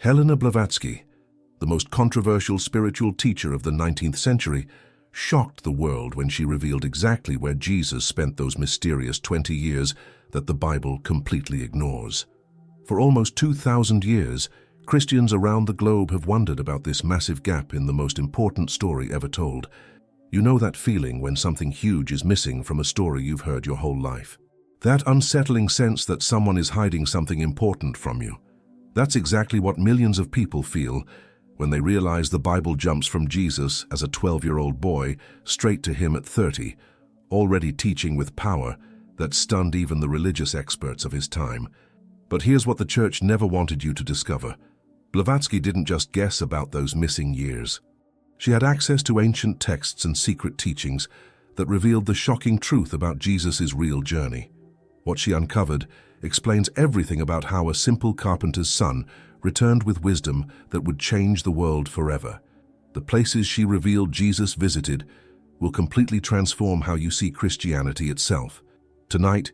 Helena Blavatsky, the most controversial spiritual teacher of the 19th century, shocked the world when she revealed exactly where Jesus spent those mysterious 20 years that the Bible completely ignores. For almost 2,000 years, Christians around the globe have wondered about this massive gap in the most important story ever told. You know that feeling when something huge is missing from a story you've heard your whole life? That unsettling sense that someone is hiding something important from you. That's exactly what millions of people feel when they realize the Bible jumps from Jesus as a 12-year-old boy straight to him at 30, already teaching with power that stunned even the religious experts of his time. But here's what the church never wanted you to discover. Blavatsky didn't just guess about those missing years. She had access to ancient texts and secret teachings that revealed the shocking truth about Jesus' real journey. What she uncovered explains everything about how a simple carpenter's son returned with wisdom that would change the world forever. The places she revealed Jesus visited will completely transform how you see Christianity itself. Tonight,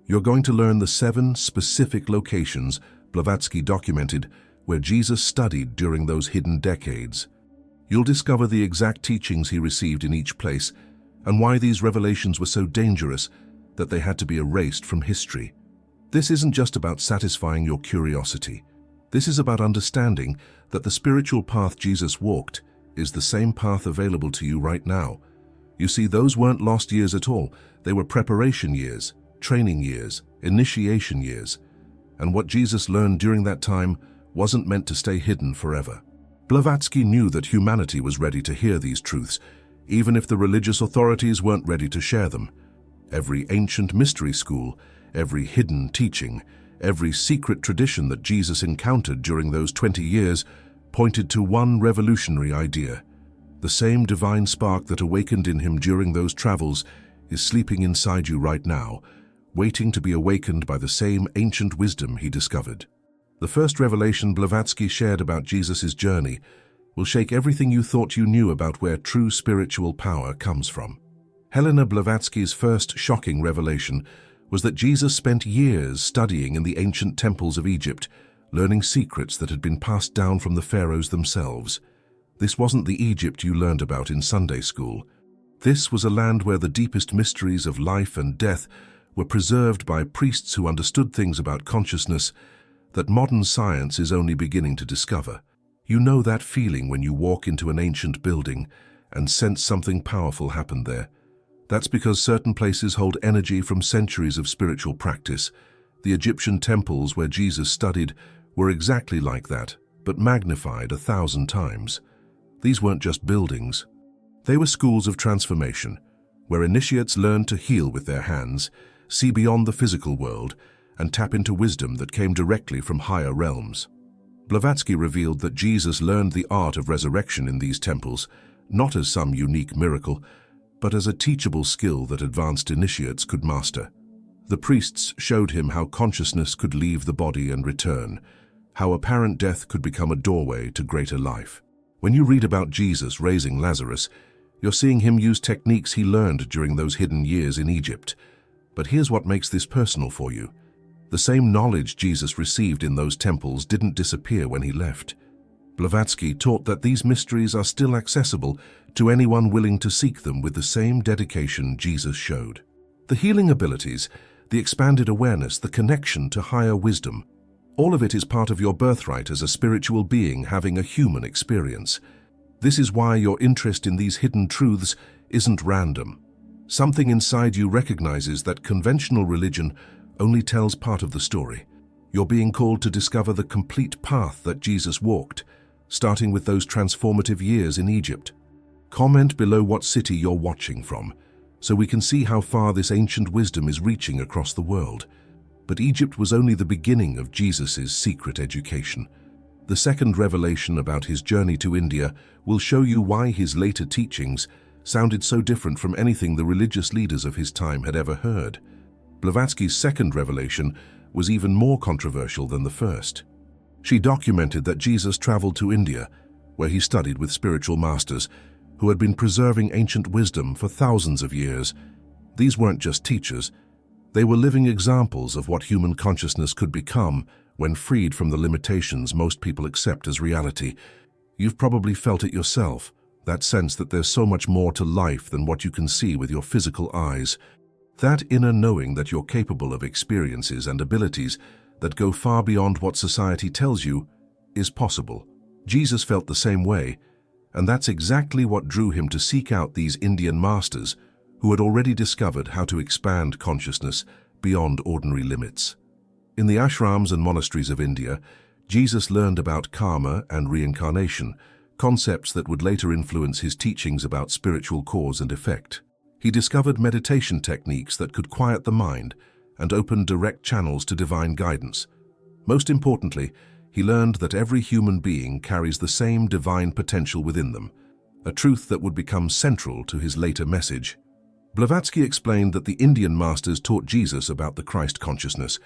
you're going to learn the 7 specific locations Blavatsky documented where Jesus studied during those hidden decades. You'll discover the exact teachings he received in each place and why these revelations were so dangerous that they had to be erased from history. This isn't just about satisfying your curiosity. This is about understanding that the spiritual path Jesus walked is the same path available to you right now. You see, those weren't lost years at all. They were preparation years, training years, initiation years. And what Jesus learned during that time wasn't meant to stay hidden forever. Blavatsky knew that humanity was ready to hear these truths, even if the religious authorities weren't ready to share them. Every ancient mystery school, every hidden teaching, every secret tradition that Jesus encountered during those 20 years pointed to one revolutionary idea. The same divine spark that awakened in him during those travels is sleeping inside you right now, waiting to be awakened by the same ancient wisdom he discovered. The first revelation Blavatsky shared about Jesus' journey will shake everything you thought you knew about where true spiritual power comes from. Helena Blavatsky's first shocking revelation was that Jesus spent years studying in the ancient temples of Egypt, learning secrets that had been passed down from the pharaohs themselves. This wasn't the Egypt you learned about in Sunday school. This was a land where the deepest mysteries of life and death were preserved by priests who understood things about consciousness that modern science is only beginning to discover. You know that feeling when you walk into an ancient building and sense something powerful happened there. That's because certain places hold energy from centuries of spiritual practice. The Egyptian temples where Jesus studied were exactly like that, but magnified 1,000 times. These weren't just buildings. They were schools of transformation, where initiates learned to heal with their hands, see beyond the physical world, and tap into wisdom that came directly from higher realms. Blavatsky revealed that Jesus learned the art of resurrection in these temples, not as some unique miracle, but as a teachable skill that advanced initiates could master. The priests showed him how consciousness could leave the body and return, how apparent death could become a doorway to greater life. When you read about Jesus raising Lazarus, you're seeing him use techniques he learned during those hidden years in Egypt. But here's what makes this personal for you. The same knowledge Jesus received in those temples didn't disappear when he left. Blavatsky taught that these mysteries are still accessible to anyone willing to seek them with the same dedication Jesus showed. The healing abilities, the expanded awareness, the connection to higher wisdom, all of it is part of your birthright as a spiritual being having a human experience. This is why your interest in these hidden truths isn't random. Something inside you recognizes that conventional religion only tells part of the story. You're being called to discover the complete path that Jesus walked, starting with those transformative years in Egypt. Comment below what city you're watching from, so we can see how far this ancient wisdom is reaching across the world. But Egypt was only the beginning of Jesus' secret education. The second revelation about his journey to India will show you why his later teachings sounded so different from anything the religious leaders of his time had ever heard. Blavatsky's second revelation was even more controversial than the first. She documented that Jesus traveled to India, where he studied with spiritual masters who had been preserving ancient wisdom for thousands of years. These weren't just teachers. They were living examples of what human consciousness could become when freed from the limitations most people accept as reality. You've probably felt it yourself, that sense that there's so much more to life than what you can see with your physical eyes. That inner knowing that you're capable of experiences and abilities that go far beyond what society tells you is possible. Jesus felt the same way, and that's exactly what drew him to seek out these Indian masters who had already discovered how to expand consciousness beyond ordinary limits. In the ashrams and monasteries of India, Jesus learned about karma and reincarnation, concepts that would later influence his teachings about spiritual cause and effect. He discovered meditation techniques that could quiet the mind and open direct channels to divine guidance. Most importantly, he learned that every human being carries the same divine potential within them, a truth that would become central to his later message. Blavatsky explained that the Indian masters taught Jesus about the Christ consciousness,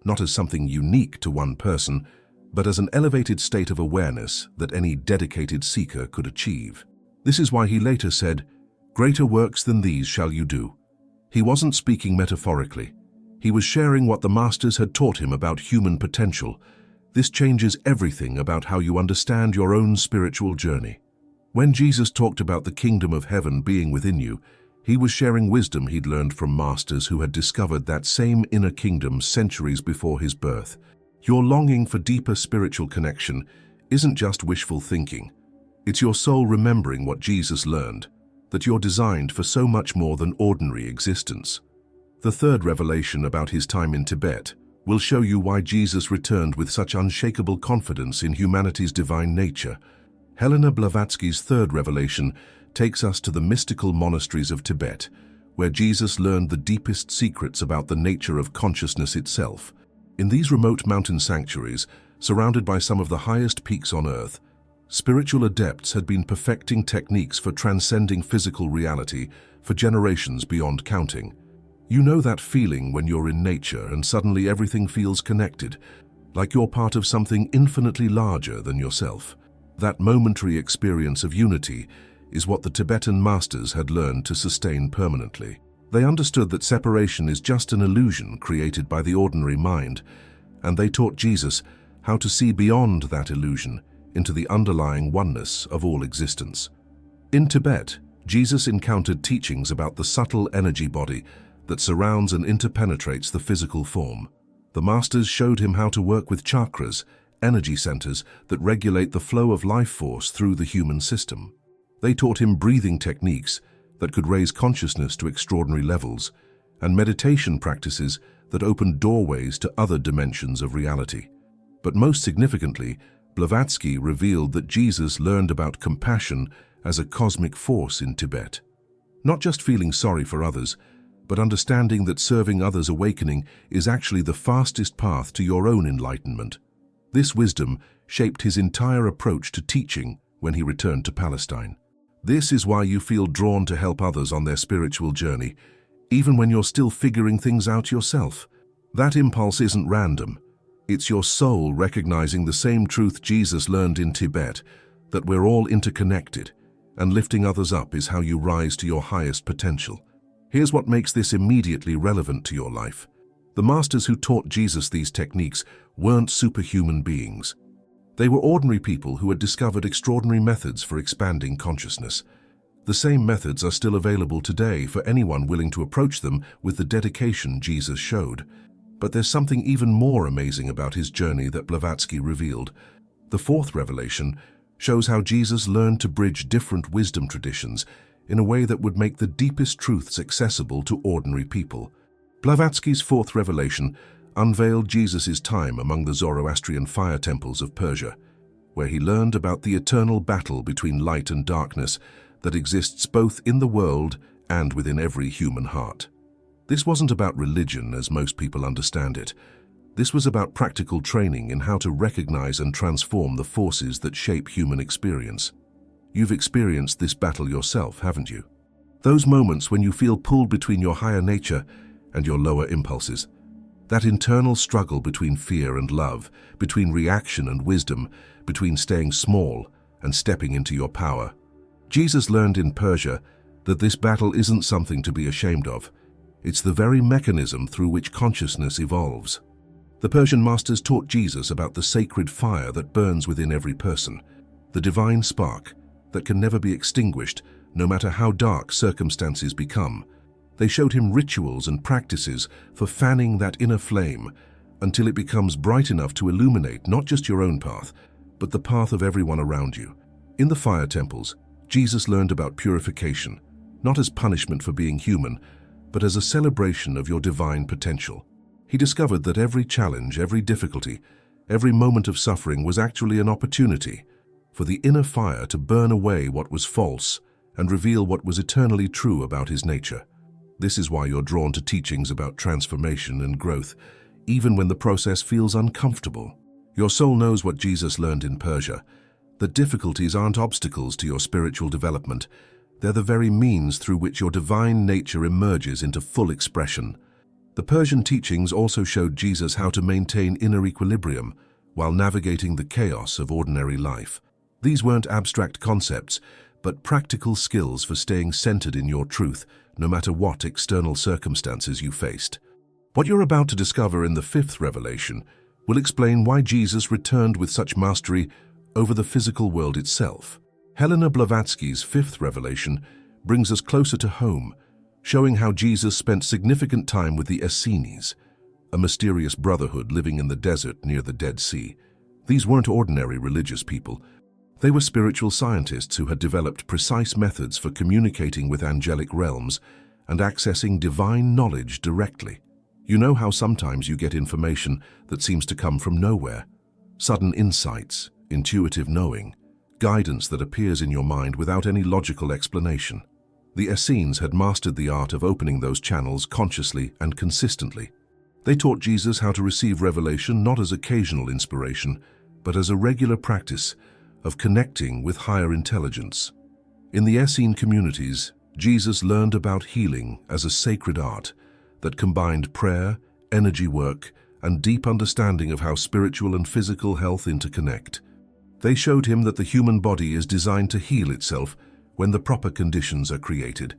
not as something unique to one person, but as an elevated state of awareness that any dedicated seeker could achieve. This is why he later said, "Greater works than these shall you do." He wasn't speaking metaphorically. He was sharing what the masters had taught him about human potential. This changes everything about how you understand your own spiritual journey. When Jesus talked about the kingdom of heaven being within you, he was sharing wisdom he'd learned from masters who had discovered that same inner kingdom centuries before his birth. Your longing for deeper spiritual connection isn't just wishful thinking. It's your soul remembering what Jesus learned, that you're designed for so much more than ordinary existence. The third revelation about his time in Tibet will show you why Jesus returned with such unshakable confidence in humanity's divine nature. Helena Blavatsky's third revelation takes us to the mystical monasteries of Tibet, where Jesus learned the deepest secrets about the nature of consciousness itself. In these remote mountain sanctuaries, surrounded by some of the highest peaks on Earth, spiritual adepts had been perfecting techniques for transcending physical reality for generations beyond counting. You know that feeling when you're in nature and suddenly everything feels connected, like you're part of something infinitely larger than yourself. That momentary experience of unity is what the Tibetan masters had learned to sustain permanently. They understood that separation is just an illusion created by the ordinary mind, and they taught Jesus how to see beyond that illusion into the underlying oneness of all existence. In Tibet, Jesus encountered teachings about the subtle energy body that surrounds and interpenetrates the physical form. The masters showed him how to work with chakras, energy centers that regulate the flow of life force through the human system. They taught him breathing techniques that could raise consciousness to extraordinary levels, and meditation practices that opened doorways to other dimensions of reality. But most significantly, Blavatsky revealed that Jesus learned about compassion as a cosmic force in Tibet. Not just feeling sorry for others, but understanding that serving others' awakening is actually the fastest path to your own enlightenment. This wisdom shaped his entire approach to teaching when he returned to Palestine. This is why you feel drawn to help others on their spiritual journey, even when you're still figuring things out yourself. That impulse isn't random. It's your soul recognizing the same truth Jesus learned in Tibet, that we're all interconnected, and lifting others up is how you rise to your highest potential. Here's what makes this immediately relevant to your life. The masters who taught Jesus these techniques weren't superhuman beings. They were ordinary people who had discovered extraordinary methods for expanding consciousness. The same methods are still available today for anyone willing to approach them with the dedication Jesus showed. But there's something even more amazing about his journey that Blavatsky revealed. The fourth revelation shows how Jesus learned to bridge different wisdom traditions in a way that would make the deepest truths accessible to ordinary people. Blavatsky's fourth revelation unveiled Jesus' time among the Zoroastrian fire temples of Persia, where he learned about the eternal battle between light and darkness that exists both in the world and within every human heart. This wasn't about religion as most people understand it. This was about practical training in how to recognize and transform the forces that shape human experience. You've experienced this battle yourself, haven't you? Those moments when you feel pulled between your higher nature and your lower impulses. That internal struggle between fear and love, between reaction and wisdom, between staying small and stepping into your power. Jesus learned in Persia that this battle isn't something to be ashamed of. It's the very mechanism through which consciousness evolves. The Persian masters taught Jesus about the sacred fire that burns within every person, the divine spark that can never be extinguished no matter how dark circumstances become. They showed him rituals and practices for fanning that inner flame until it becomes bright enough to illuminate not just your own path, but the path of everyone around you. In the fire temples, Jesus learned about purification, not as punishment for being human, but as a celebration of your divine potential. He discovered that every challenge, every difficulty, every moment of suffering was actually an opportunity for the inner fire to burn away what was false and reveal what was eternally true about his nature. This is why you're drawn to teachings about transformation and growth, even when the process feels uncomfortable. Your soul knows what Jesus learned in Persia, that difficulties aren't obstacles to your spiritual development. They're the very means through which your divine nature emerges into full expression. The Persian teachings also showed Jesus how to maintain inner equilibrium while navigating the chaos of ordinary life. These weren't abstract concepts, but practical skills for staying centered in your truth, no matter what external circumstances you faced. What you're about to discover in the fifth revelation will explain why Jesus returned with such mastery over the physical world itself. Helena Blavatsky's fifth revelation brings us closer to home, showing how Jesus spent significant time with the Essenes, a mysterious brotherhood living in the desert near the Dead Sea. These weren't ordinary religious people. They were spiritual scientists who had developed precise methods for communicating with angelic realms and accessing divine knowledge directly. You know how sometimes you get information that seems to come from nowhere? Sudden insights, intuitive knowing, guidance that appears in your mind without any logical explanation. The Essenes had mastered the art of opening those channels consciously and consistently. They taught Jesus how to receive revelation not as occasional inspiration, but as a regular practice of connecting with higher intelligence. In the Essene communities, Jesus learned about healing as a sacred art that combined prayer, energy work, and deep understanding of how spiritual and physical health interconnect. They showed him that the human body is designed to heal itself when the proper conditions are created,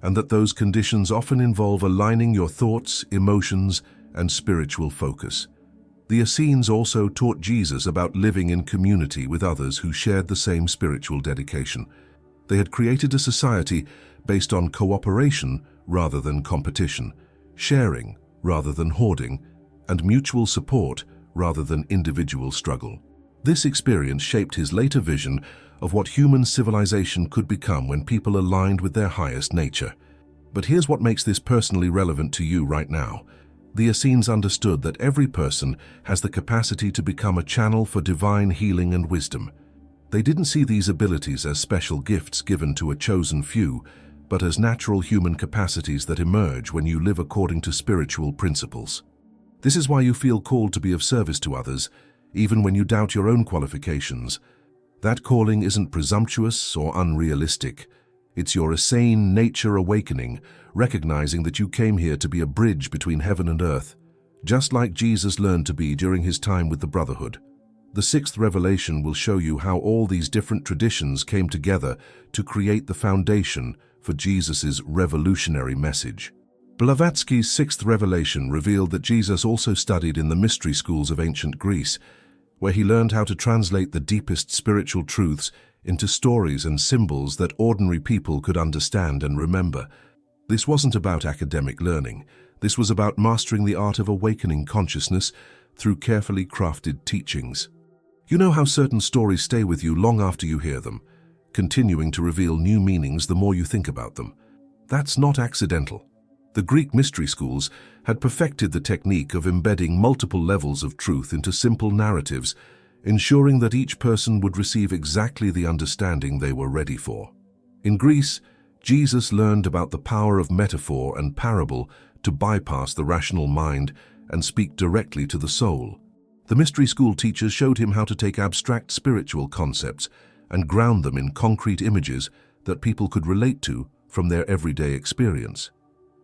and that those conditions often involve aligning your thoughts, emotions, and spiritual focus. The Essenes also taught Jesus about living in community with others who shared the same spiritual dedication. They had created a society based on cooperation rather than competition, sharing rather than hoarding, and mutual support rather than individual struggle. This experience shaped his later vision of what human civilization could become when people aligned with their highest nature. But here's what makes this personally relevant to you right now. The Essenes understood that every person has the capacity to become a channel for divine healing and wisdom. They didn't see these abilities as special gifts given to a chosen few, but as natural human capacities that emerge when you live according to spiritual principles. This is why you feel called to be of service to others, even when you doubt your own qualifications. That calling isn't presumptuous or unrealistic. It's your Essene nature awakening, recognizing that you came here to be a bridge between heaven and earth, just like Jesus learned to be during his time with the Brotherhood. The sixth revelation will show you how all these different traditions came together to create the foundation for Jesus' revolutionary message. Blavatsky's sixth revelation revealed that Jesus also studied in the mystery schools of ancient Greece, where he learned how to translate the deepest spiritual truths into stories and symbols that ordinary people could understand and remember. This wasn't about academic learning. This was about mastering the art of awakening consciousness through carefully crafted teachings. You know how certain stories stay with you long after you hear them, continuing to reveal new meanings the more you think about them. That's not accidental. The Greek mystery schools had perfected the technique of embedding multiple levels of truth into simple narratives, ensuring that each person would receive exactly the understanding they were ready for. In Greece, Jesus learned about the power of metaphor and parable to bypass the rational mind and speak directly to the soul. The mystery school teachers showed him how to take abstract spiritual concepts and ground them in concrete images that people could relate to from their everyday experience.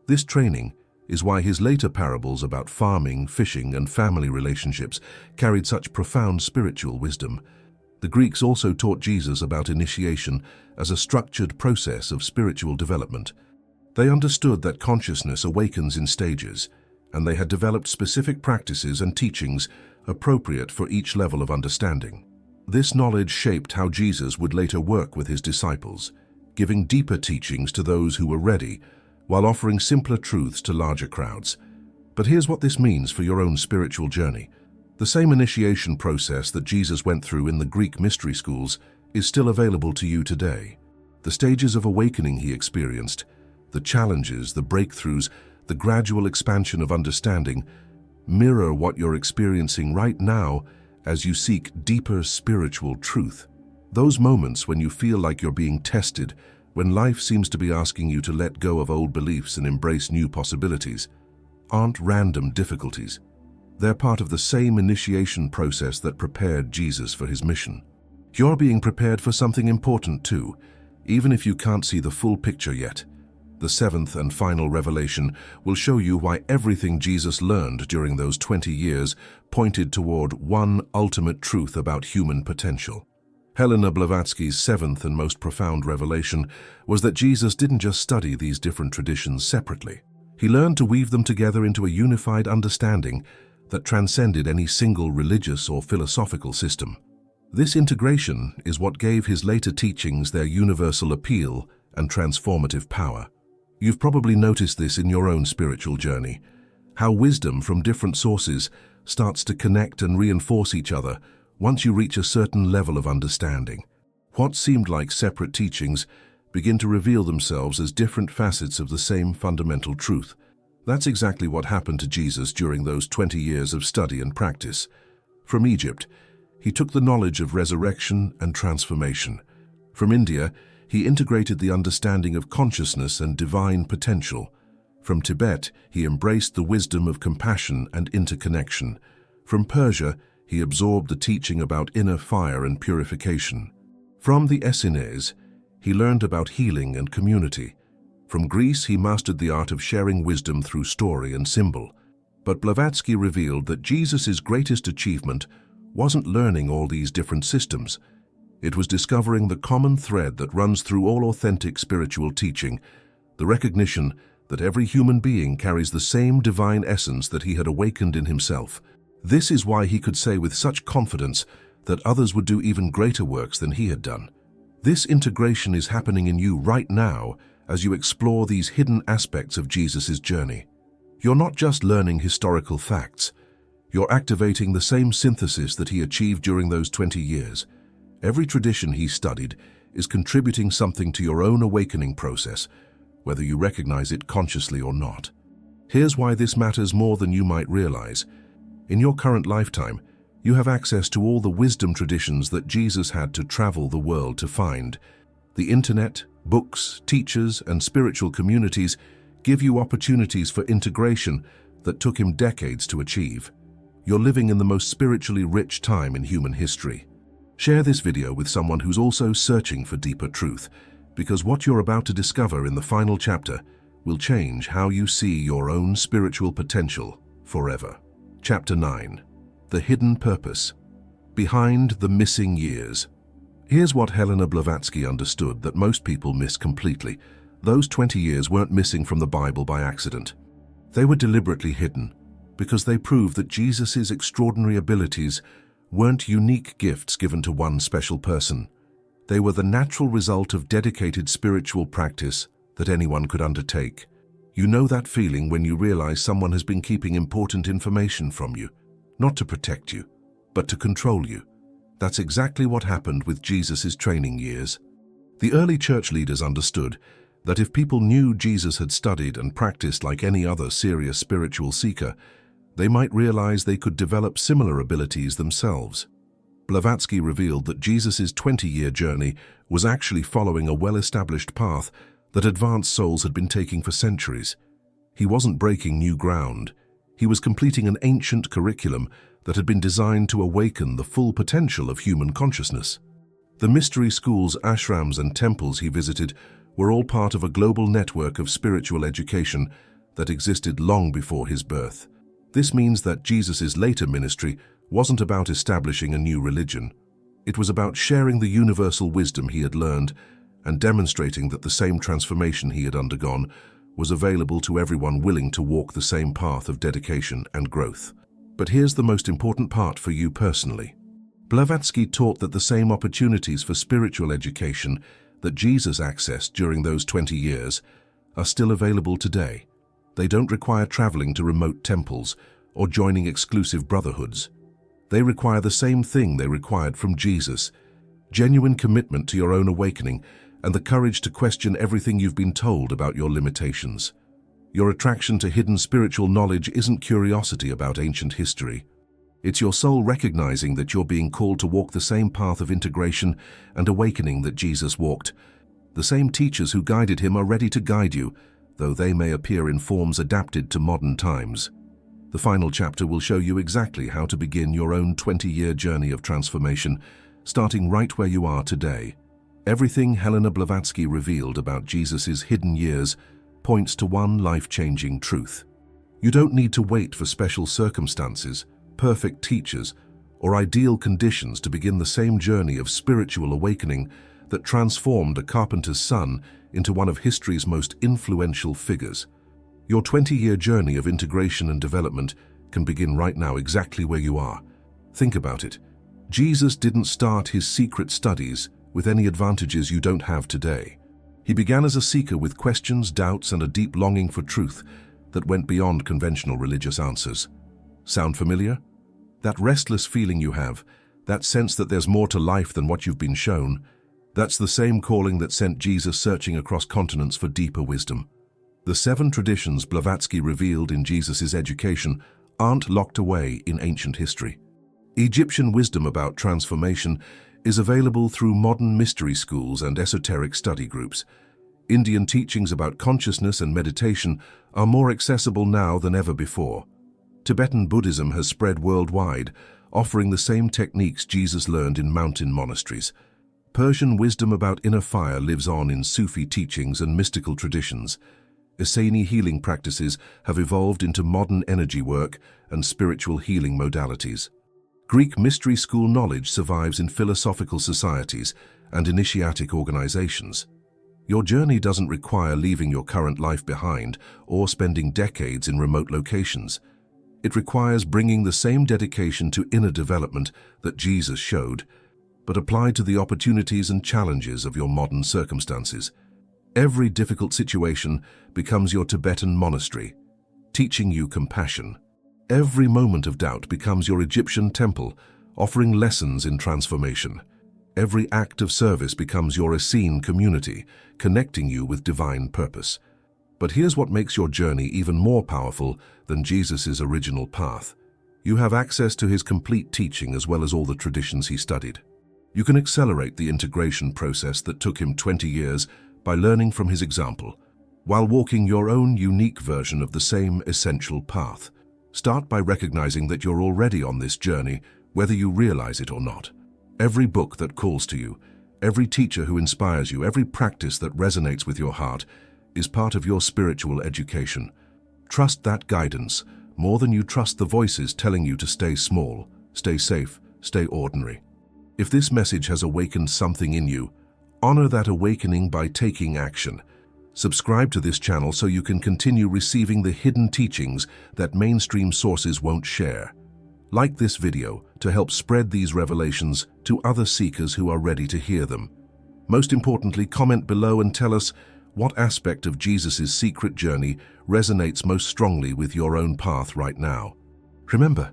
This training is why his later parables about farming, fishing, and family relationships carried such profound spiritual wisdom. The Greeks also taught Jesus about initiation as a structured process of spiritual development. They understood that consciousness awakens in stages, and they had developed specific practices and teachings appropriate for each level of understanding. This knowledge shaped how Jesus would later work with his disciples, giving deeper teachings to those who were ready, while offering simpler truths to larger crowds. But here's what this means for your own spiritual journey. The same initiation process that Jesus went through in the Greek mystery schools is still available to you today. The stages of awakening he experienced, the challenges, the breakthroughs, the gradual expansion of understanding, mirror what you're experiencing right now as you seek deeper spiritual truth. Those moments when you feel like you're being tested, when life seems to be asking you to let go of old beliefs and embrace new possibilities, aren't random difficulties. They're part of the same initiation process that prepared Jesus for his mission. You're being prepared for something important too, even if you can't see the full picture yet. The seventh and final revelation will show you why everything Jesus learned during those 20 years pointed toward one ultimate truth about human potential. Helena Blavatsky's seventh and most profound revelation was that Jesus didn't just study these different traditions separately. He learned to weave them together into a unified understanding that transcended any single religious or philosophical system. This integration is what gave his later teachings their universal appeal and transformative power. You've probably noticed this in your own spiritual journey, how wisdom from different sources starts to connect and reinforce each other once you reach a certain level of understanding. What seemed like separate teachings begin to reveal themselves as different facets of the same fundamental truth. That's exactly what happened to Jesus during those 20 years of study and practice. From Egypt, he took the knowledge of resurrection and transformation. From India, he integrated the understanding of consciousness and divine potential. From Tibet, he embraced the wisdom of compassion and interconnection. From Persia, he absorbed the teaching about inner fire and purification. From the Essenes, he learned about healing and community. From Greece, he mastered the art of sharing wisdom through story and symbol. But Blavatsky revealed that Jesus' greatest achievement wasn't learning all these different systems. It was discovering the common thread that runs through all authentic spiritual teaching, the recognition that every human being carries the same divine essence that he had awakened in himself. This is why he could say with such confidence that others would do even greater works than he had done. This integration is happening in you right now as you explore these hidden aspects of Jesus' journey. You're not just learning historical facts. You're activating the same synthesis that he achieved during those 20 years. Every tradition he studied is contributing something to your own awakening process, whether you recognize it consciously or not. Here's why this matters more than you might realize. In your current lifetime, you have access to all the wisdom traditions that Jesus had to travel the world to find. The internet, books, teachers, and spiritual communities give you opportunities for integration that took him decades to achieve. You're living in the most spiritually rich time in human history. Share this video with someone who's also searching for deeper truth, because what you're about to discover in the final chapter will change how you see your own spiritual potential forever. Chapter 9. The Hidden Purpose. Behind the Missing Years. Here's what Helena Blavatsky understood that most people miss completely. Those 20 years weren't missing from the Bible by accident. They were deliberately hidden because they proved that Jesus' extraordinary abilities weren't unique gifts given to one special person. They were the natural result of dedicated spiritual practice that anyone could undertake. You know that feeling when you realize someone has been keeping important information from you, not to protect you, but to control you. That's exactly what happened with Jesus' training years. The early church leaders understood that if people knew Jesus had studied and practiced like any other serious spiritual seeker, they might realize they could develop similar abilities themselves. Blavatsky revealed that Jesus' 20-year journey was actually following a well-established path that advanced souls had been taking for centuries. He wasn't breaking new ground. He was completing an ancient curriculum that had been designed to awaken the full potential of human consciousness. The mystery schools, ashrams, and temples he visited were all part of a global network of spiritual education that existed long before his birth. This means that Jesus' later ministry wasn't about establishing a new religion. It was about sharing the universal wisdom he had learned and demonstrating that the same transformation he had undergone was available to everyone willing to walk the same path of dedication and growth. But here's the most important part for you personally. Blavatsky taught that the same opportunities for spiritual education that Jesus accessed during those 20 years are still available today. They don't require traveling to remote temples or joining exclusive brotherhoods. They require the same thing they required from Jesus: genuine commitment to your own awakening and the courage to question everything you've been told about your limitations. Your attraction to hidden spiritual knowledge isn't curiosity about ancient history. It's your soul recognizing that you're being called to walk the same path of integration and awakening that Jesus walked. The same teachers who guided him are ready to guide you, though they may appear in forms adapted to modern times. The final chapter will show you exactly how to begin your own 20-year journey of transformation, starting right where you are today. Everything Helena Blavatsky revealed about Jesus' hidden years points to one life-changing truth. You don't need to wait for special circumstances, perfect teachers, or ideal conditions to begin the same journey of spiritual awakening that transformed a carpenter's son into one of history's most influential figures. Your 20-year journey of integration and development can begin right now, exactly where you are. Think about it. Jesus didn't start his secret studies with any advantages you don't have today. He began as a seeker with questions, doubts, and a deep longing for truth that went beyond conventional religious answers. Sound familiar? That restless feeling you have, that sense that there's more to life than what you've been shown, that's the same calling that sent Jesus searching across continents for deeper wisdom. The 7 traditions Blavatsky revealed in Jesus' education aren't locked away in ancient history. Egyptian wisdom about transformation is available through modern mystery schools and esoteric study groups. Indian teachings about consciousness and meditation are more accessible now than ever before. Tibetan Buddhism has spread worldwide, offering the same techniques Jesus learned in mountain monasteries. Persian wisdom about inner fire lives on in Sufi teachings and mystical traditions. Essenes healing practices have evolved into modern energy work and spiritual healing modalities. Greek mystery school knowledge survives in philosophical societies and initiatic organizations. Your journey doesn't require leaving your current life behind or spending decades in remote locations. It requires bringing the same dedication to inner development that Jesus showed, but applied to the opportunities and challenges of your modern circumstances. Every difficult situation becomes your Tibetan monastery, teaching you compassion. Every moment of doubt becomes your Egyptian temple, offering lessons in transformation. Every act of service becomes your Essene community, connecting you with divine purpose. But here's what makes your journey even more powerful than Jesus' original path. You have access to his complete teaching as well as all the traditions he studied. You can accelerate the integration process that took him 20 years by learning from his example, while walking your own unique version of the same essential path. Start by recognizing that you're already on this journey, whether you realize it or not. Every book that calls to you, every teacher who inspires you, every practice that resonates with your heart is part of your spiritual education. Trust that guidance more than you trust the voices telling you to stay small, stay safe, stay ordinary. If this message has awakened something in you, honor that awakening by taking action. Subscribe to this channel so you can continue receiving the hidden teachings that mainstream sources won't share. Like this video to help spread these revelations to other seekers who are ready to hear them. Most importantly, comment below and tell us what aspect of Jesus' secret journey resonates most strongly with your own path right now. Remember,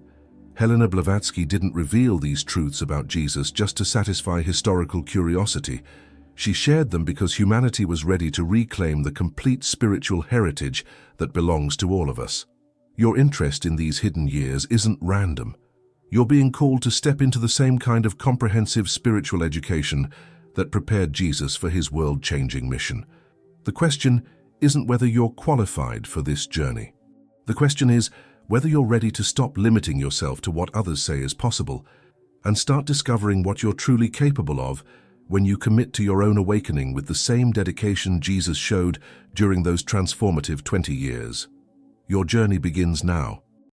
Helena Blavatsky didn't reveal these truths about Jesus just to satisfy historical curiosity. She shared them because humanity was ready to reclaim the complete spiritual heritage that belongs to all of us. Your interest in these hidden years isn't random. You're being called to step into the same kind of comprehensive spiritual education that prepared Jesus for his world-changing mission. The question isn't whether you're qualified for this journey. The question is whether you're ready to stop limiting yourself to what others say is possible and start discovering what you're truly capable of when you commit to your own awakening with the same dedication Jesus showed during those transformative 20 years. Your journey begins now.